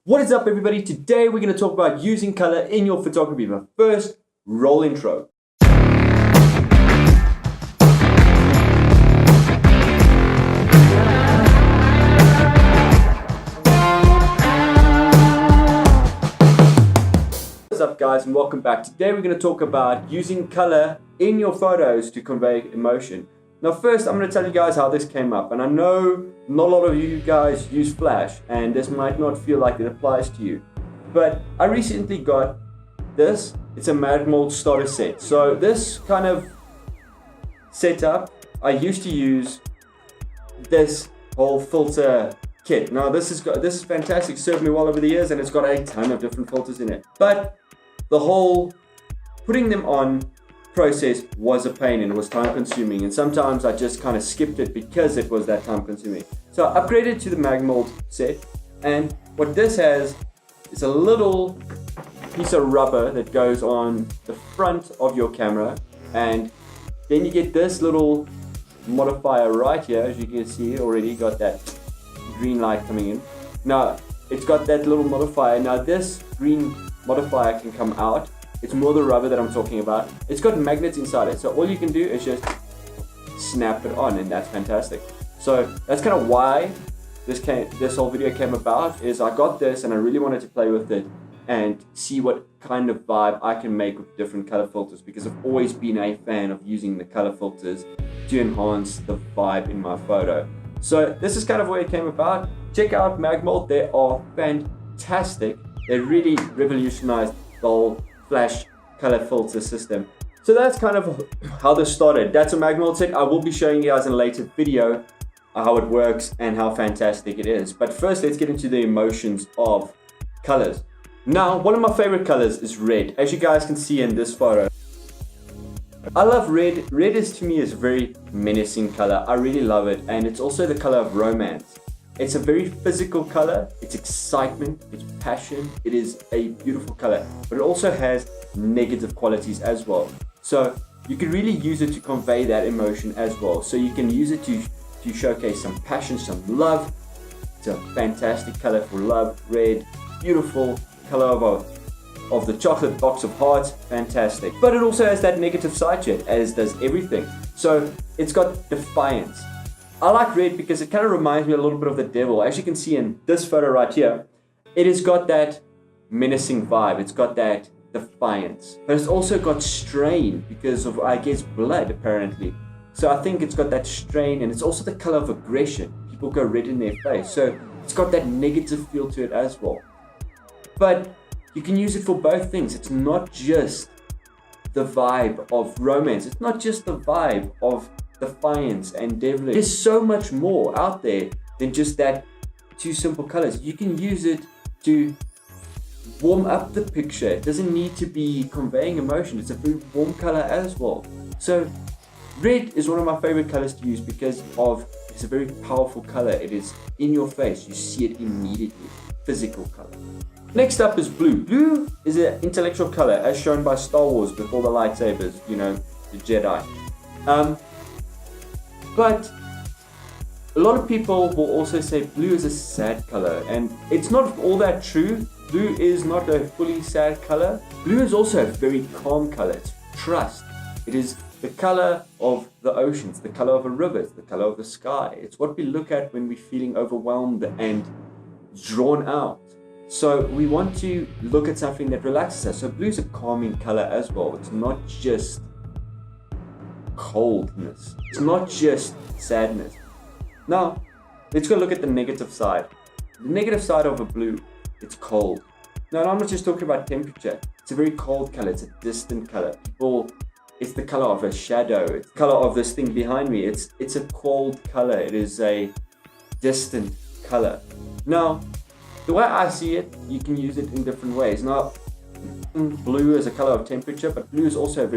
What is up, everybody? Today we're going to talk about using color in your photography. But first, roll intro. What's up, guys, and welcome back. Today we're going to talk about using color in your photos to convey emotion. Now first, I'm going to tell you guys how this came up, and I know not a lot of you guys use Flash and this might not feel like it applies to you, but I recently got this. It's a Magmold starter set. So this kind of setup, I used to use this whole filter kit. Now this is fantastic, served me well over the years, and it's got a ton of different filters in it, but the whole putting them on process was a pain and it was time consuming, and sometimes I just kind of skipped it because it was that time consuming. So I upgraded to the Magmold set, and what this has is a little piece of rubber that goes on the front of your camera, and then you get this little modifier right here. As you can see, already got that green light coming in. Now it's got that little modifier. Now this green modifier can come out. It's more the rubber that I'm talking about. It's got magnets inside it, so all you can do is just snap it on, and that's fantastic. So that's kind of why this whole video came about. Is I got this and I really wanted to play with it and see what kind of vibe I can make with different color filters, because I've always been a fan of using the color filters to enhance the vibe in my photo. So this is kind of where it came about. Check out Magmold. They are fantastic. They really revolutionized the whole Flash color filter system. So that's kind of how this started. That's a Magmold set. I will be showing you guys in a later video how it works and how fantastic it is. But first, let's get into the emotions of colors. Now, one of my favorite colors is red. As you guys can see in this photo, I love red. Red to me is a very menacing color. I really love it, and it's also the color of romance. It's a very physical color. It's excitement, it's passion. It is a beautiful color, but it also has negative qualities as well. So you can really use it to convey that emotion as well. So you can use it to showcase some passion, some love. It's a fantastic color for love. Red, beautiful color of the chocolate box of hearts, fantastic. But it also has that negative side to it, as does everything. So it's got defiance. I like red because it kind of reminds me a little bit of the devil. As you can see in this photo right here, it has got that menacing vibe. It's got that defiance. But it's also got strain because of, I guess, blood apparently. So I think it's got that strain, and it's also the color of aggression. People go red in their face. So it's got that negative feel to it as well. But you can use it for both things. It's not just the vibe of romance. It's not just the vibe of defiance and devilish. There's so much more out there than just that two simple colors. You can use it to warm up the picture. It doesn't need to be conveying emotion. It's a very warm color as well. So red is one of my favorite colors to use because it's a very powerful color. It is in your face. You see it immediately. Physical color. Next up is blue. Blue is an intellectual color as shown by Star Wars before the lightsabers, the Jedi. But a lot of people will also say blue is a sad color, and it's not all that true. Blue is not a fully sad color. Blue is also a very calm color. It's trust. It is the color of the oceans, the color of a river, it's the color of the sky. It's what we look at when we're feeling overwhelmed and drawn out. So we want to look at something that relaxes us. So blue is a calming color as well. It's not just coldness. It's not just sadness. Now, let's go look at the negative side. The negative side of a blue, it's cold. Now, I'm not just talking about temperature. It's a very cold color. It's a distant color. It's the color of a shadow. It's the color of this thing behind me. It's a cold color. It is a distant color. Now, the way I see it, you can use it in different ways. Now, blue is a color of temperature, but blue is also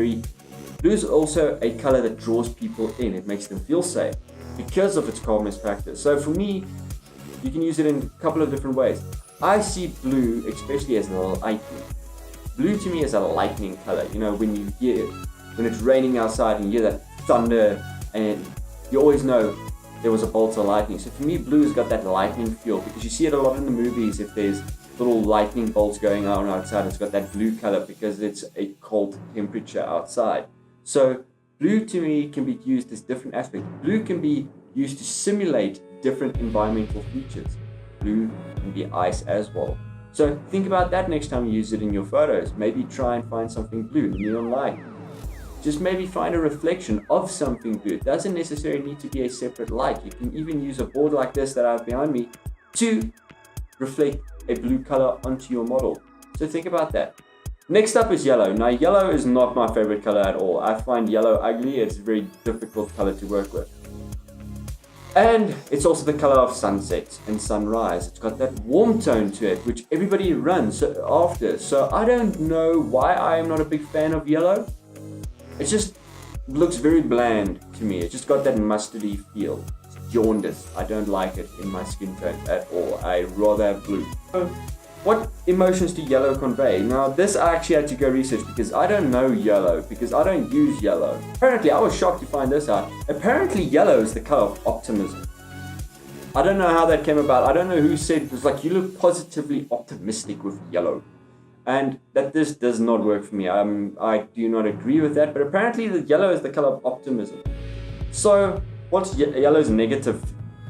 a color that draws people in. It makes them feel safe because of its calmness factor. So for me, you can use it in a couple of different ways. I see blue especially as lightning. Blue to me is a lightning color. When it's raining outside and you hear that thunder, and you always know there was a bolt of lightning. So for me, blue has got that lightning feel, because you see it a lot in the movies. If there's little lightning bolts going on outside, it's got that blue color because it's a cold temperature outside. So blue to me can be used as different aspects. Blue can be used to simulate different environmental features. Blue can be ice as well. So think about that next time you use it in your photos. Maybe try and find something blue, neon light. Just maybe find a reflection of something blue. It doesn't necessarily need to be a separate light. You can even use a board like this that I have behind me to reflect a blue color onto your model. So think about that. Next up is yellow. Now yellow is not my favorite color at all. I find yellow ugly. It's a very difficult color to work with. And it's also the color of sunsets and sunrise. It's got that warm tone to it, which everybody runs after. So I don't know why I am not a big fan of yellow. It just looks very bland to me. It just got that mustardy feel. It's jaundiced. I don't like it in my skin tone at all. I rather have blue. So what emotions do yellow convey? Now this I actually had to go research because I don't know yellow, because I don't use yellow. Apparently, I was shocked to find this out. Apparently yellow is the color of optimism. I don't know how that came about. I don't know who said it was like, you look positively optimistic with yellow. And that this does not work for me. I do not agree with that, but apparently the yellow is the color of optimism. So what's yellow's negative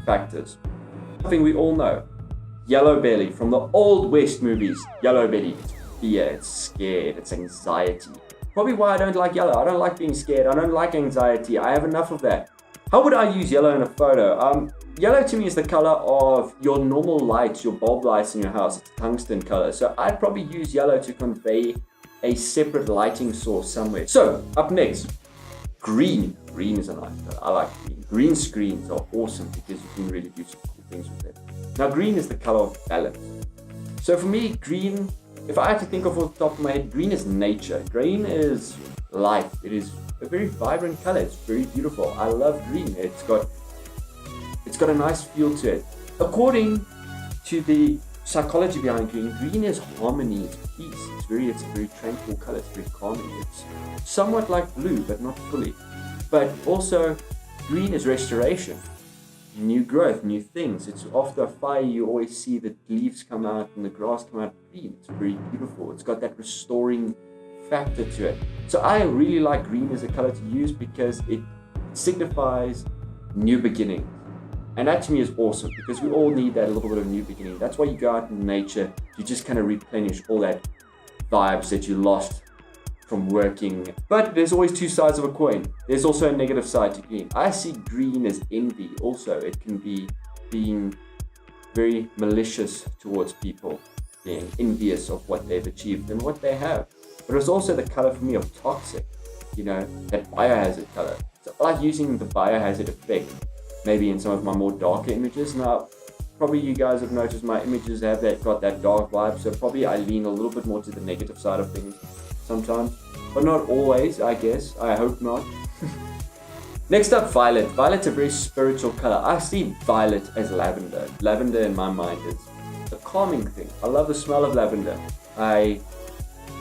factors? Something we all know. Yellow belly from the old West movies. Yellow belly, it's fear, it's scared, it's anxiety. Probably why I don't like yellow. I don't like being scared. I don't like anxiety. I have enough of that. How would I use yellow in a photo? Yellow to me is the color of your normal lights, your bulb lights in your house. It's tungsten color. So I'd probably use yellow to convey a separate lighting source somewhere. So up next, green. Green is a nice color. I like green. Green screens are awesome because you can really do some cool things with it. Now green is the color of balance. So for me, green, if I had to think of off the top of my head, green is nature. Green is life. It is a very vibrant color. It's very beautiful. I love green. It's got a nice feel to it. According to the psychology behind green, green is harmony, it's peace. It's a very tranquil color. It's very calming. It's somewhat like blue, but not fully. But also, green is restoration. New growth, new things. It's after a fire, you always see the leaves come out and the grass come out green. It's very beautiful. It's got that restoring factor to it. So I really like green as a color to use because it signifies new beginnings. And that to me is awesome because we all need that little bit of new beginning. That's why you go out in nature, you just kind of replenish all that vibes that you lost from working. But there's always two sides of a coin. There's also a negative side to green. I see green as envy also. It can be being very malicious towards people, being envious of what they've achieved and what they have. But it's also the color for me of toxic, that biohazard color. So I like using the biohazard effect maybe in some of my more darker images. Now, probably you guys have noticed my images have got that dark vibe, so probably I lean a little bit more to the negative side of things sometimes, but not always, I guess. I hope not. Next up, violet. Violet's a very spiritual color. I see violet as lavender. Lavender in my mind is a calming thing. I love the smell of lavender. I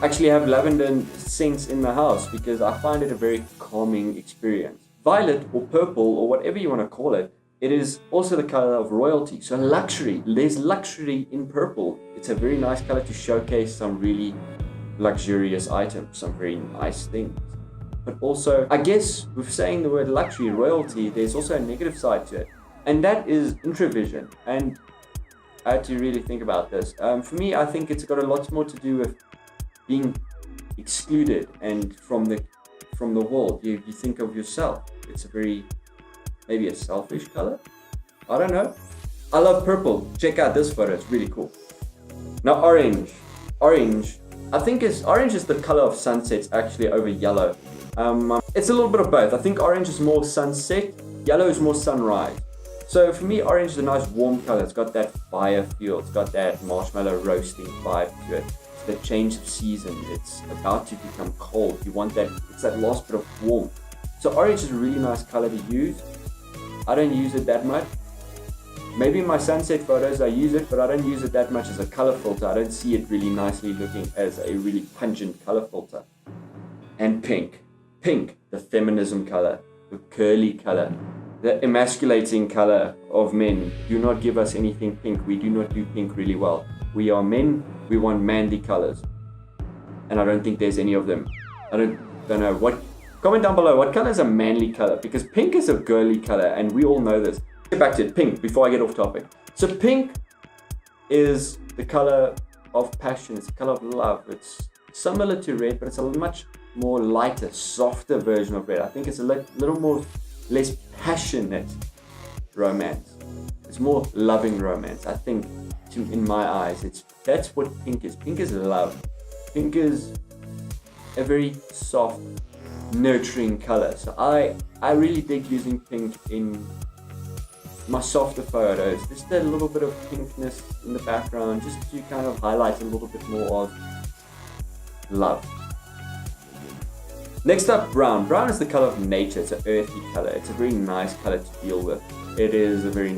actually have lavender scents in the house because I find it a very calming experience. Violet or purple or whatever you want to call it, it is also the color of royalty. So luxury, there's luxury in purple. It's a very nice color to showcase some really luxurious items, some very nice things. But also, I guess with saying the word luxury, royalty, there's also a negative side to it. And that is introvision. And I had to really think about this. For me, I think it's got a lot more to do with being excluded and from the world. You think of yourself. It's maybe a selfish color. I don't know. I love purple. Check out this photo. It's really cool. Now orange. Orange. I think orange is the color of sunsets actually over yellow. It's a little bit of both. I think orange is more sunset. Yellow is more sunrise. So for me, orange is a nice warm color. It's got that fire feel. It's got that marshmallow roasting vibe to it. The change of season, it's about to become cold. You want it's that last bit of warmth. So orange is a really nice color to use. I don't use it that much. Maybe in my sunset photos I use it, but I don't use it that much as a color filter. I don't see it really nicely looking as a really pungent color filter. And pink. Pink, the feminism color, the curly color. the emasculating color of men. Do not give us anything pink. We do not do pink really well. We are men. We want manly colors. And I don't think there's any of them. I don't know. Comment down below, what color is a manly color? Because pink is a girly color, and we all know this. Get back to it, pink, before I get off topic. So pink is the color of passion. It's the color of love. It's similar to red, but it's a much more lighter, softer version of red. I think it's a little more less passionate romance. It's more loving romance. I think, in my eyes, that's what pink is. Pink is love. Pink is a very soft, nurturing color. So I really dig using pink in my softer photos. Just a little bit of pinkness in the background, just to kind of highlight a little bit more of love. Next up, brown. Brown is the color of nature. It's an earthy color. It's a very nice color to deal with. It is a very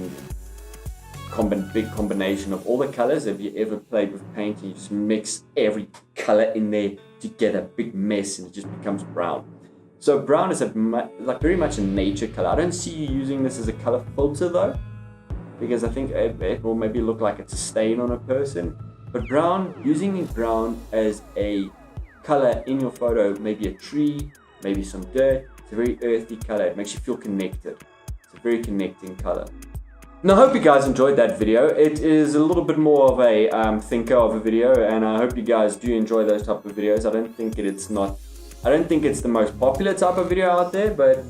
big combination of all the colors. Have you ever played with paint and you just mix every color in there together, big mess, and it just becomes brown? So brown is very much a nature color. I don't see you using this as a color filter though, because I think it will maybe look like it's a stain on a person. But brown, using brown as a color in your photo, maybe a tree, maybe some dirt. It's a very earthy color. It makes you feel connected. It's a very connecting color. Now, I hope you guys enjoyed that video. It is a little bit more of a thinker of a video, and I hope you guys do enjoy those type of videos. I don't think it's the most popular type of video out there, but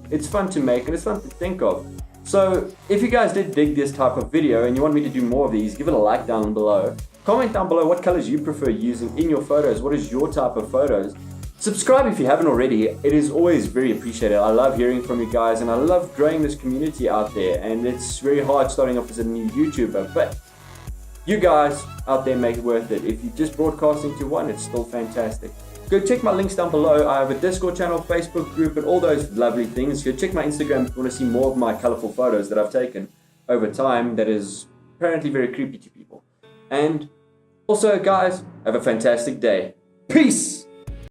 it's fun to make and it's fun to think of. So if you guys did dig this type of video and you want me to do more of these, give it a like down below. Comment down below what colors you prefer using in your photos. What is your type of photos? Subscribe if you haven't already. It is always very appreciated. I love hearing from you guys, and I love growing this community out there. And it's very hard starting off as a new YouTuber, but you guys out there make it worth it. If you're just broadcasting to one, it's still fantastic. Go check my links down below. I have a Discord channel, Facebook group, and all those lovely things. Go check my Instagram if you want to see more of my colorful photos that I've taken over time that is apparently very creepy to people. And also, guys, have a fantastic day. Peace!